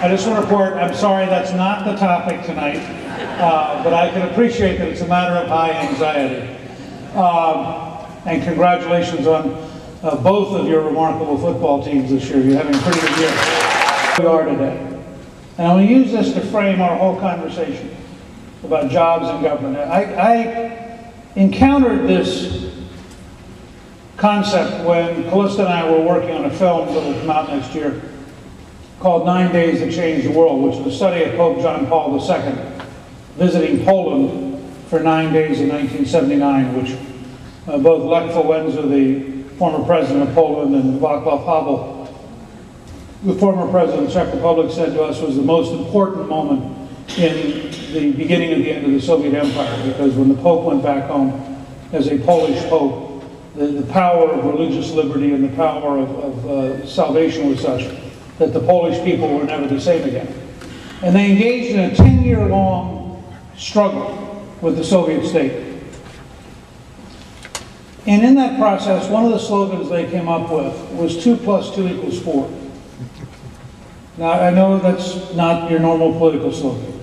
I just want to report, I'm sorry that's not the topic tonight, but I can appreciate that it's a matter of high anxiety. And congratulations on both of your remarkable football teams this year. You're having a pretty good year. We are today. And I want to use this to frame our whole conversation about jobs and government. I encountered this concept when Callista and I were working on a film that will come out next year called 9 Days That Changed the World, which was a study of Pope John Paul II visiting Poland for 9 days in 1979, which both Lech Wałęsa, the former president of Poland, and Václav Havel, the former president of the Czech Republic, said to us was the most important moment in the beginning and the end of the Soviet Empire, because when the Pope went back home as a Polish Pope, the power of religious liberty and the power of salvation was such that the Polish people were never the same again. And they engaged in a 10-year-long struggle with the Soviet state. And in that process, one of the slogans they came up with was 2 + 2 = 4. Now, I know that's not your normal political slogan.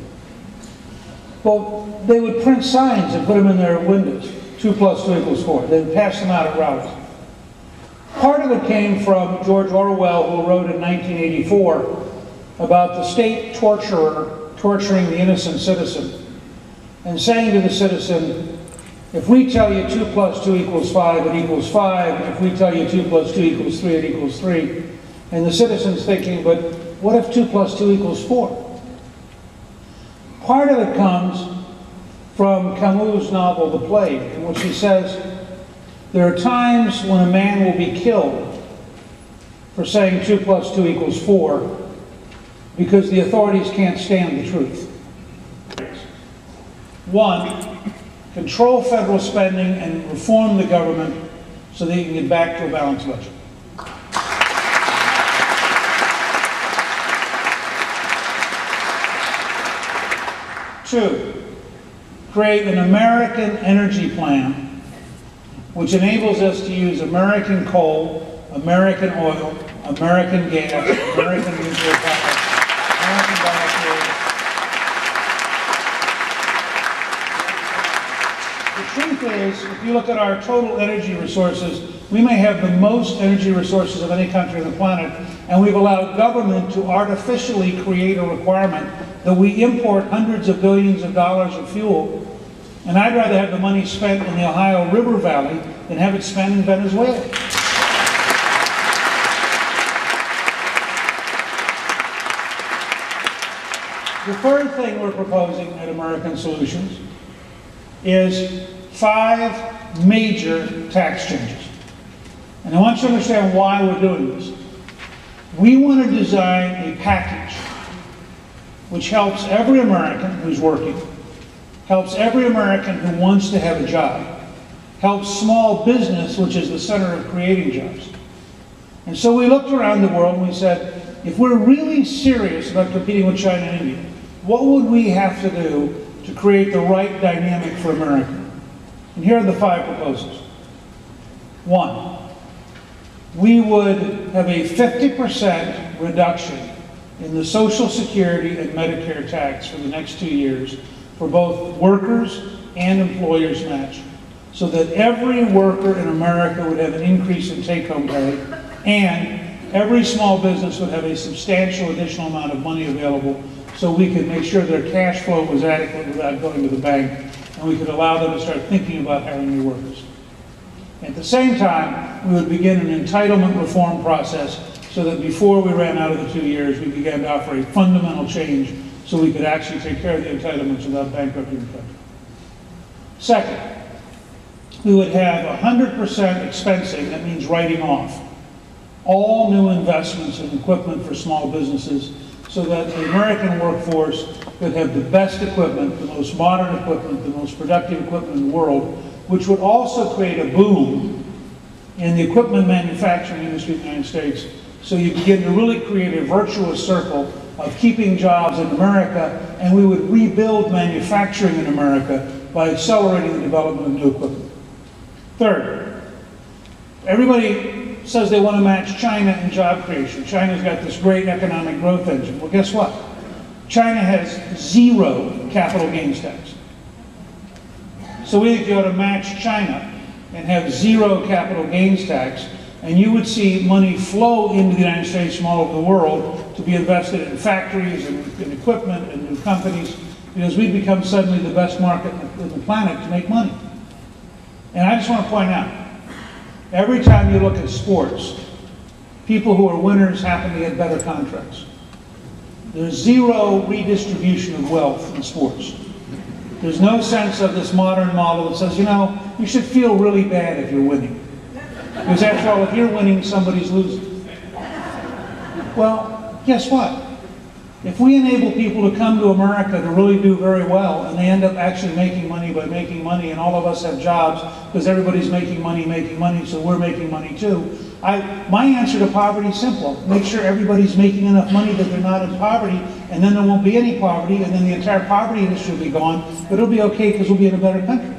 Well, they would print signs and put them in their windows, 2 + 2 = 4. They would pass them out at rallies. Part of it came from George Orwell, who wrote in 1984 about the state torturer torturing the innocent citizen and saying to the citizen, if we tell you 2 + 2 = 5, it equals 5. If we tell you 2 + 2 = 3, it equals 3. And the citizen's thinking, but what if 2 + 2 = 4? Part of it comes from Camus' novel, The Plague, in which he says, there are times when a man will be killed for saying 2 + 2 = 4 because the authorities can't stand the truth. 1, control federal spending and reform the government so that you can get back to a balanced budget. 2, create an American energy plan which enables us to use American coal, American oil, American gas, American nuclear power, American biofuels. The truth is, if you look at our total energy resources, we may have the most energy resources of any country on the planet, and we've allowed government to artificially create a requirement that we import hundreds of billions of dollars of fuel. And I'd rather have the money spent in the Ohio River Valley than have it spent in Venezuela. The third thing we're proposing at American Solutions is 5 major tax changes. And I want you to understand why we're doing this. We want to design a package which helps every American who's working, helps every American who wants to have a job, helps small business, which is the center of creating jobs. And so we looked around the world and we said, if we're really serious about competing with China and India, what would we have to do to create the right dynamic for America? And here are the 5 proposals. 1, we would have a 50% reduction in the Social Security and Medicare tax for the next 2 years for both workers and employers match, so that every worker in America would have an increase in take-home pay, and every small business would have a substantial additional amount of money available so we could make sure their cash flow was adequate without going to the bank, and we could allow them to start thinking about hiring new workers. At the same time, we would begin an entitlement reform process so that before we ran out of the 2 years, we began to offer a fundamental change so we could actually take care of the entitlements without bankrupting the country. Second, we would have 100% expensing, that means writing off, all new investments in equipment for small businesses so that the American workforce could have the best equipment, the most modern equipment, the most productive equipment in the world, which would also create a boom in the equipment manufacturing industry in the United States. So you begin to really create a virtuous circle of keeping jobs in America, and we would rebuild manufacturing in America by accelerating the development of new equipment. Third, everybody says they want to match China in job creation. China's got this great economic growth engine. Well, guess what? China has 0 capital gains tax. So we think you ought to match China and have 0 capital gains tax, and you would see money flow into the United States from all over the world to be invested in factories and in equipment and new companies, because we've become suddenly the best market in the planet to make money. And I just want to point out, every time you look at sports, people who are winners happen to get better contracts. There's 0 redistribution of wealth in sports. There's no sense of this modern model that says, you know, you should feel really bad if you're winning. Because after all, if you're winning, somebody's losing. Well, guess what? If we enable people to come to America to really do very well, and they end up actually making money by making money, and all of us have jobs because everybody's making money, so we're making money too. My answer to poverty is simple. Make sure everybody's making enough money that they're not in poverty, and then there won't be any poverty, and then the entire poverty industry will be gone, but it'll be okay because we'll be in a better country.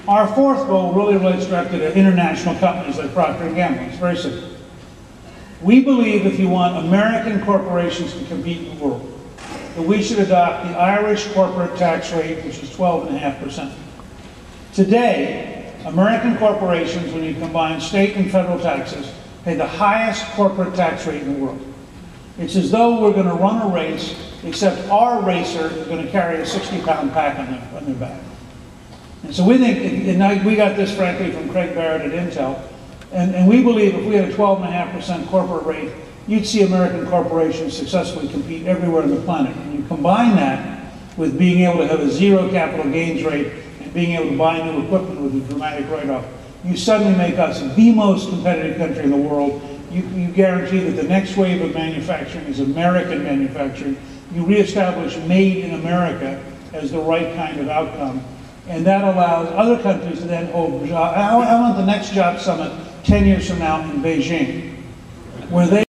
Our fourth goal really relates directly to international companies like Procter & Gamble. It's very simple. We believe if you want American corporations to compete in the world, that we should adopt the Irish corporate tax rate, which is 12.5%. Today, American corporations, when you combine state and federal taxes, pay the highest corporate tax rate in the world. It's as though we're going to run a race, except our racer is going to carry a 60-pound pack on their back. And so we think, and we got this frankly from Craig Barrett at Intel, and we believe if we had a 12.5% corporate rate, you'd see American corporations successfully compete everywhere on the planet. And you combine that with being able to have a 0 capital gains rate and being able to buy new equipment with a dramatic write-off, you suddenly make us the most competitive country in the world. You guarantee that the next wave of manufacturing is American manufacturing. You reestablish made in America as the right kind of outcome. And that allows other countries to then hold jobs. I want the next job summit 10 years from now in Beijing, where they